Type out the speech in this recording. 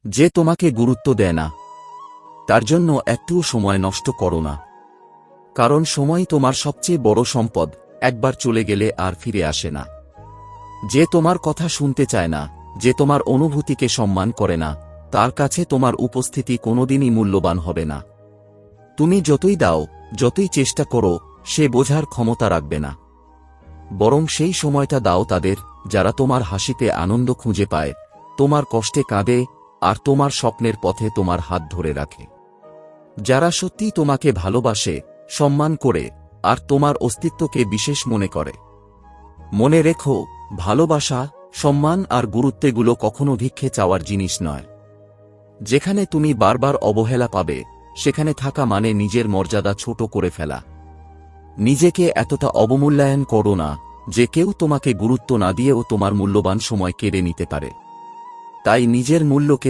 যে তোমাকে গুরুত্ব দেয় না তার জন্য একটুও সময় নষ্ট করো না, কারণ সময় তোমার সবচেয়ে বড় সম্পদ, একবার চলে গেলে আর ফিরে আসে না। যে তোমার কথা শুনতে চায় না, যে তোমার অনুভূতিকে সম্মান করে না, তার কাছে তোমার উপস্থিতি কোনোদিনই মূল্যবান হবে না। তুমি যতই দাও, যতই চেষ্টা করো, সে বোঝার ক্ষমতা রাখবে না। বরং সেই সময়টা দাও তাদের, যারা তোমার হাসিতে আনন্দ খুঁজে পায়, তোমার কষ্টে কাঁদে, আর তোমার স্বপ্নের পথে তোমার হাত ধরে রাখে। যারা সত্যিই তোমাকে ভালোবাসে, সম্মান করে, আর তোমার অস্তিত্বকে বিশেষ মনে করে। মনে রেখো, ভালোবাসা, সম্মান আর গুরুত্বগুলো কখনো ভিক্ষে চাওয়ার জিনিস নয়। যেখানে তুমি বারবার অবহেলা পাবে, সেখানে থাকা মানে নিজের মর্যাদা ছোট করে ফেলা। নিজেকে এতটা অবমূল্যায়ন করো না যে কেউ তোমাকে গুরুত্ব না দিয়েও তোমার মূল্যবান সময় কেড়ে নিতে পারে। তাই নিজের মূল্যকে